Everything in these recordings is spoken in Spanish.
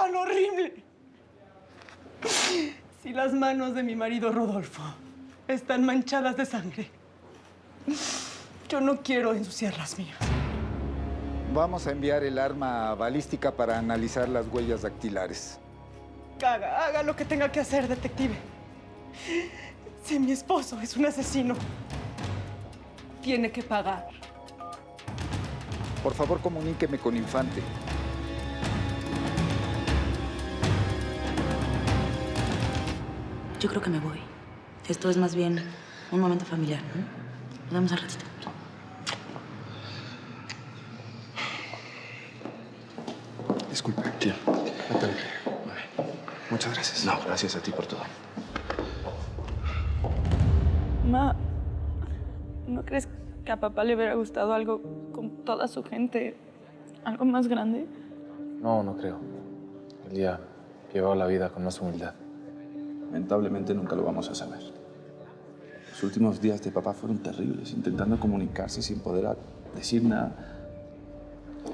tan horrible. Si las manos de mi marido Rodolfo están manchadas de sangre, yo no quiero ensuciar las mías. Vamos a enviar el arma balística para analizar las huellas dactilares. Haga lo que tenga que hacer, detective. Si mi esposo es un asesino, tiene que pagar. Por favor, comuníqueme con Infante. Yo creo que me voy. Esto es más bien un momento familiar, ¿no? Nos vemos al ratito. Disculpe, tía. Muchas gracias. No, gracias a ti por todo. Ma, ¿no crees que a papá le hubiera gustado algo con toda su gente? ¿Algo más grande? No, no creo. El día llevaba la vida con más humildad. Lamentablemente nunca lo vamos a saber. Los últimos días de papá fueron terribles, intentando comunicarse sin poder decir nada.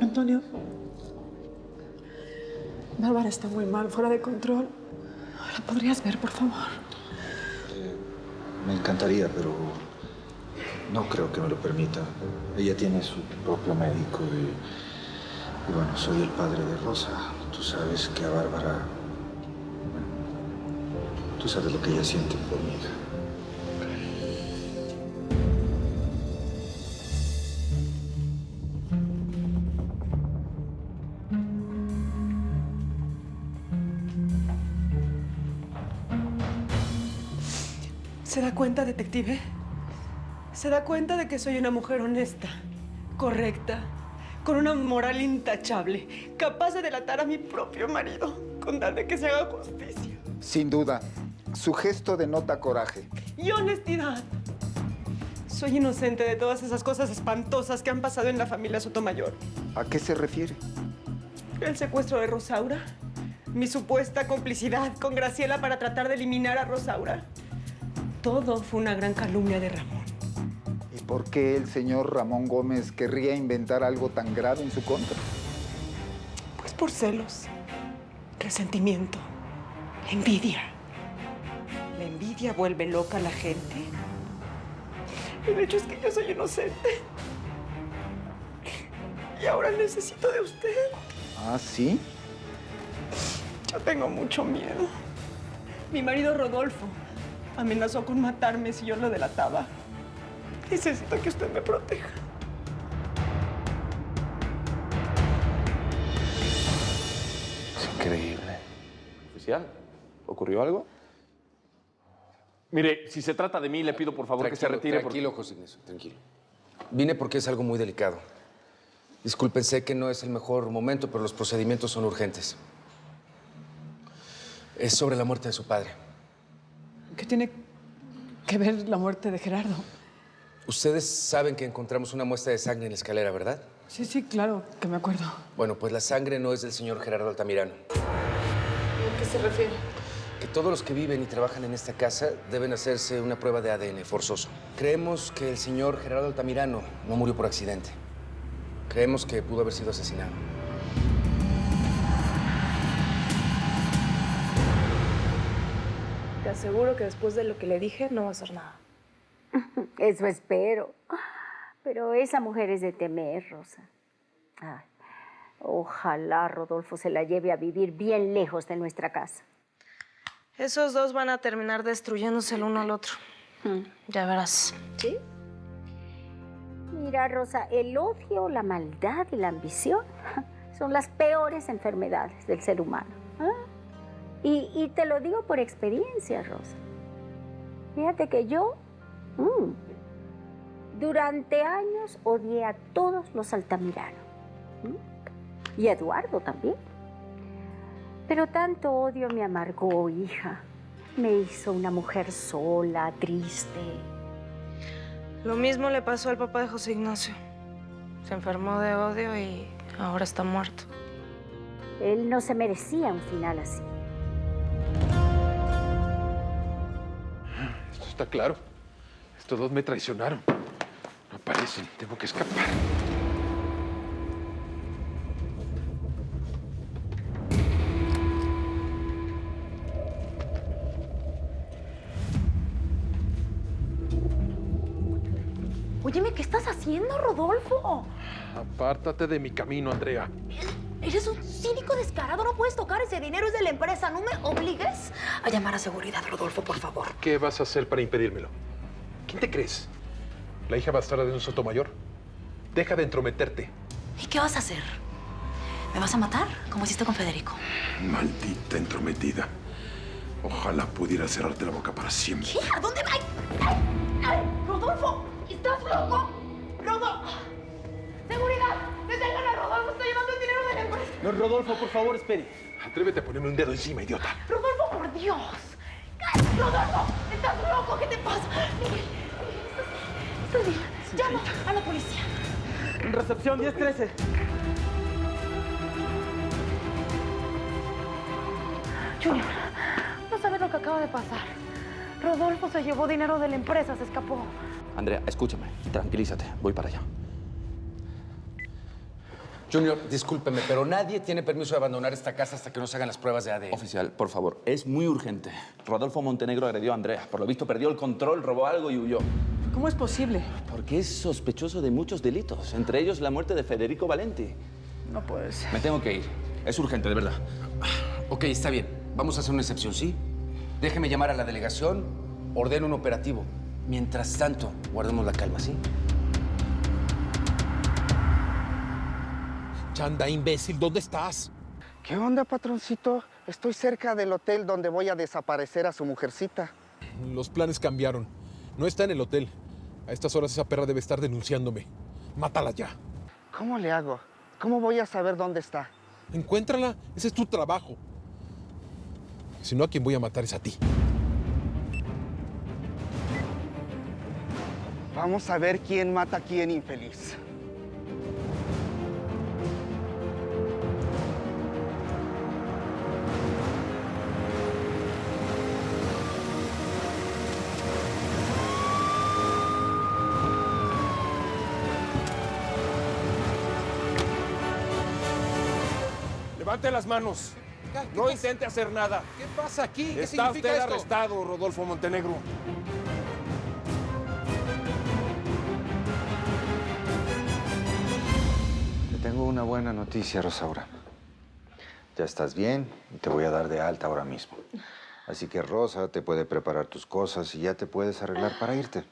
Antonio, Bárbara está muy mal, fuera de control. ¿La podrías ver, por favor? Me encantaría, pero no creo que me lo permita. Ella tiene su propio médico y bueno, soy el padre de Rosa. Tú sabes que a Bárbara... Bueno, tú sabes lo que ella siente por mi hija. ¿Se da cuenta, detective? ¿Se da cuenta de que soy una mujer honesta, correcta, con una moral intachable, capaz de delatar a mi propio marido con tal de que se haga justicia? Sin duda, su gesto denota coraje. Y honestidad. Soy inocente de todas esas cosas espantosas que han pasado en la familia Sotomayor. ¿A qué se refiere? El secuestro de Rosaura, mi supuesta complicidad con Graciela para tratar de eliminar a Rosaura. Todo fue una gran calumnia de Ramón. ¿Y por qué el señor Ramón Gómez querría inventar algo tan grave en su contra? Pues por celos, resentimiento, envidia. La envidia vuelve loca a la gente. El hecho es que yo soy inocente. Y ahora necesito de usted. ¿Ah, sí? Yo tengo mucho miedo. Mi marido Rodolfo amenazó con matarme si yo lo delataba. Necesito que usted me proteja. Es increíble. Oficial, ¿ocurrió algo? Mire, si se trata de mí, le pido por favor que se retire. Tranquilo, José Ignacio, tranquilo. Vine porque es algo muy delicado. Disculpen, sé que no es el mejor momento, pero los procedimientos son urgentes. Es sobre la muerte de su padre. ¿Qué tiene que ver la muerte de Gerardo? Ustedes saben que encontramos una muestra de sangre en la escalera, ¿verdad? Sí, claro, que me acuerdo. Bueno, pues la sangre no es del señor Gerardo Altamirano. ¿A qué se refiere? Que todos los que viven y trabajan en esta casa deben hacerse una prueba de ADN forzoso. Creemos que el señor Gerardo Altamirano no murió por accidente. Creemos que pudo haber sido asesinado. Te aseguro que después de lo que le dije, no va a hacer nada. Eso espero. Pero esa mujer es de temer, Rosa. Ay, ojalá Rodolfo se la lleve a vivir bien lejos de nuestra casa. Esos dos van a terminar destruyéndose el uno al otro. Ya verás. ¿Sí? Mira, Rosa, el odio, la maldad y la ambición son las peores enfermedades del ser humano. Y te lo digo por experiencia, Rosa. Fíjate que yo, durante años odié a todos los Altamirano. Y a Eduardo también. Pero tanto odio me amargó, hija. Me hizo una mujer sola, triste. Lo mismo le pasó al papá de José Ignacio. Se enfermó de odio y ahora está muerto. Él no se merecía un final así. Esto está claro. Estos dos me traicionaron. No aparecen. Tengo que escapar. Óyeme, ¿qué estás haciendo, Rodolfo? Apártate de mi camino, Andrea. Eres un cínico descarado. No puedes tocar ese dinero, es de la empresa. No me obligues a llamar a seguridad, Rodolfo, por favor. ¿Qué vas a hacer para impedírmelo? ¿Quién te crees? ¿La hija bastarda de un sotomayor? Deja de entrometerte. ¿Y qué vas a hacer? ¿Me vas a matar, como hiciste con Federico? Maldita entrometida. Ojalá pudiera cerrarte la boca para siempre. ¿Qué? ¿A dónde vas? ¡Ay! ¡Ay! ¡Rodolfo! ¿Estás loco? ¡Rodolfo! ¡Seguridad! ¡Detengan a Rodolfo! ¡Está llevando el dinero de la empresa! No, Rodolfo, por favor, espere. Atrévete a ponerme un dedo encima, idiota. ¡Rodolfo, por Dios! ¡Ay! ¡Rodolfo! ¿Estás loco? ¿Qué te pasa? Miguel, ¿estás bien? Llama a la policía. Recepción 1013. Junior, no sabes lo que acaba de pasar. Rodolfo se llevó dinero de la empresa, se escapó. Andrea, escúchame. Tranquilízate. Voy para allá. Junior, discúlpeme, pero nadie tiene permiso de abandonar esta casa hasta que no se hagan las pruebas de ADN. Oficial, por favor, es muy urgente. Rodolfo Montenegro agredió a Andrea. Por lo visto, perdió el control, robó algo y huyó. ¿Cómo es posible? Porque es sospechoso de muchos delitos, entre ellos la muerte de Federico Valenti. No puede ser. Me tengo que ir. Es urgente, de verdad. Ok, está bien. Vamos a hacer una excepción, ¿sí? Déjeme llamar a la delegación, ordeno un operativo. Mientras tanto, guardemos la calma, ¿sí? Chanda, imbécil, ¿dónde estás? ¿Qué onda, patroncito? Estoy cerca del hotel donde voy a desaparecer a su mujercita. Los planes cambiaron. No está en el hotel. A estas horas esa perra debe estar denunciándome. Mátala ya. ¿Cómo le hago? ¿Cómo voy a saber dónde está? Encuéntrala. Ese es tu trabajo. Si no, a quien voy a matar es a ti. Vamos a ver quién mata a quién, infeliz. Levante las manos. No intente hacer nada. ¿Qué pasa aquí? ¿Qué Está significa usted esto? arrestado, Rodolfo Montenegro. Te tengo una buena noticia, Rosaura. Ya estás bien y te voy a dar de alta ahora mismo. Así que Rosa te puede preparar tus cosas y ya te puedes arreglar para irte.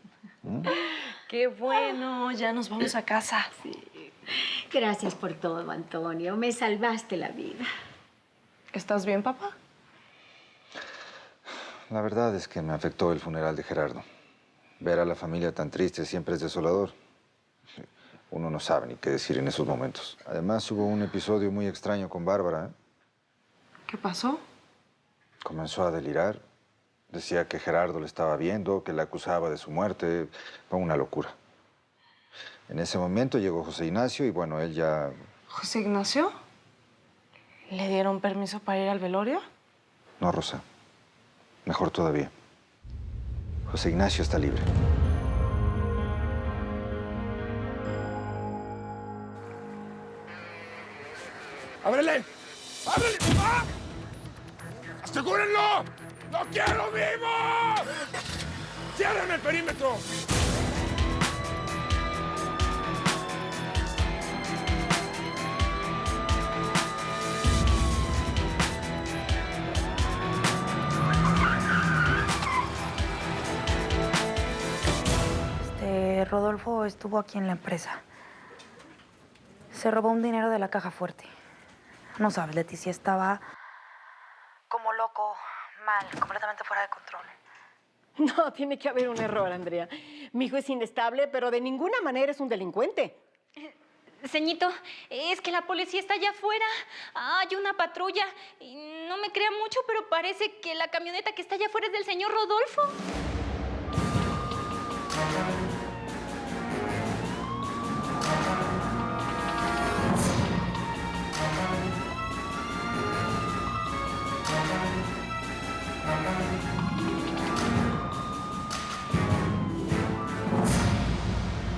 Qué bueno, ya nos vamos a casa. Sí. Gracias por todo, Antonio. Me salvaste la vida. ¿Estás bien, papá? La verdad es que me afectó el funeral de Gerardo. Ver a la familia tan triste siempre es desolador. Uno no sabe ni qué decir en esos momentos. Además, hubo un episodio muy extraño con Bárbara. ¿Qué pasó? Comenzó a delirar. Decía que Gerardo le estaba viendo, que le acusaba de su muerte. Fue una locura. En ese momento llegó José Ignacio y bueno, él ya... ¿José Ignacio? ¿Le dieron permiso para ir al velorio? No, Rosa. Mejor todavía. José Ignacio está libre. ¡Ábrele! ¡Ábrele! ¡Ah! ¡Asegúrenlo! ¡No quiero vivo! ¡Cierren el perímetro! Rodolfo estuvo aquí en la empresa. Se robó un dinero de la caja fuerte. No sabes, Leticia estaba como loco, mal, completamente fuera de control. No, tiene que haber un error, Andrea. Mi hijo es inestable, pero de ninguna manera es un delincuente. Ceñito, es que la policía está allá afuera. Hay una patrulla. Y no me crea mucho, pero parece que la camioneta que está allá afuera es del señor Rodolfo.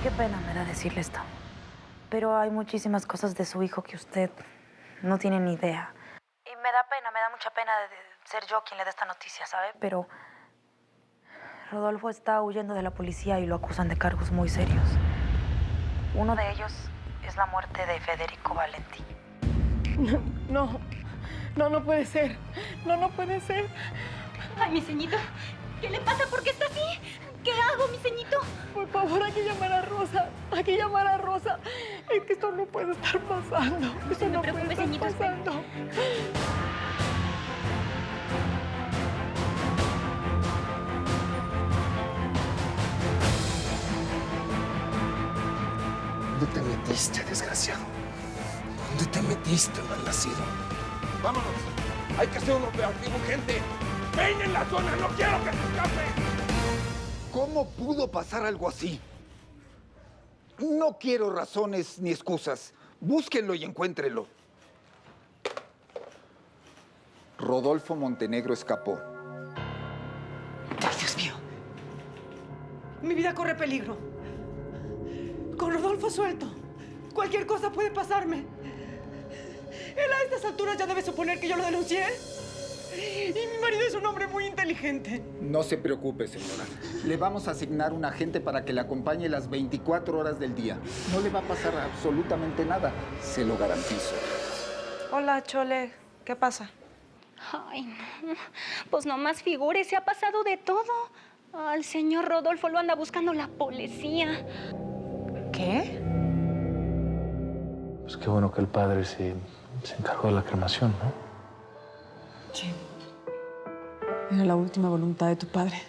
Qué pena me da decirle esto. Pero hay muchísimas cosas de su hijo que usted no tiene ni idea. Y me da mucha pena de ser yo quien le dé esta noticia, ¿sabe? Pero Rodolfo está huyendo de la policía y lo acusan de cargos muy serios. Uno de ellos es la muerte de Federico Valenti. No, no puede ser. No puede ser. Ay, mi ceñito, ¿qué le pasa? ¿Por qué está así? ¿Qué hago, mi ceñito? Por favor, hay que llamar a Rosa. Hay que llamar a Rosa. Es que esto no puede estar pasando. Esto no puede estar pasando. ¿Dónde te metiste, desgraciado? ¿Dónde te metiste, malnacido? ¡Vámonos! Hay que hacer un operativo urgente. ¡Ven en la zona! ¡No quiero que se escape! ¿Cómo pudo pasar algo así? No quiero razones ni excusas. Búsquenlo y encuéntrenlo. Rodolfo Montenegro escapó. ¡Ay, Dios mío! Mi vida corre peligro. Con Rodolfo suelto, cualquier cosa puede pasarme. Él a estas alturas ya debe suponer que yo lo denuncié. Y mi marido es un hombre muy inteligente. No se preocupe, señora. Le vamos a asignar un agente para que le acompañe las 24 horas del día. No le va a pasar absolutamente nada, se lo garantizo. Hola, Chole. ¿Qué pasa? Ay, no. Pues nomás figure, se ha pasado de todo. Al señor Rodolfo lo anda buscando la policía. ¿Qué? Pues qué bueno que el padre se encargó de la cremación, ¿no? Sí. Era la última voluntad de tu padre.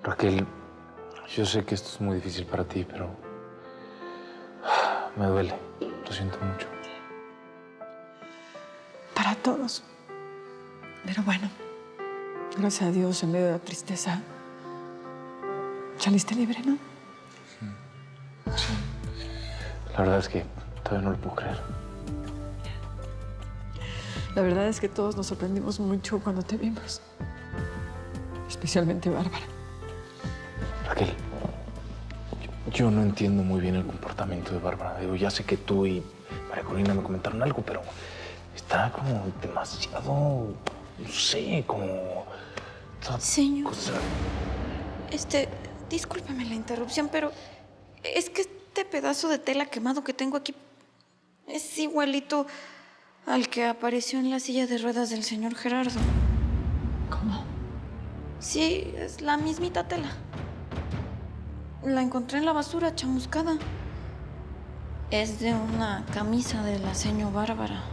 Raquel, yo sé que esto es muy difícil para ti, pero me duele. Lo siento mucho. Para todos. Pero bueno, gracias a Dios, en medio de la tristeza, saliste libre, ¿no? Sí. La verdad es que todavía no lo puedo creer. La verdad es que todos nos sorprendimos mucho cuando te vimos. Especialmente Bárbara. Raquel, yo no entiendo muy bien el comportamiento de Bárbara. Digo, ya sé que tú y María Corina me comentaron algo, pero está como demasiado, no sé, como... Señor, discúlpeme la interrupción, pero es que este pedazo de tela quemado que tengo aquí es igualito al que apareció en la silla de ruedas del señor Gerardo. ¿Cómo? Sí, es la mismita tela. La encontré en la basura, chamuscada. Es de una camisa de la señora Bárbara.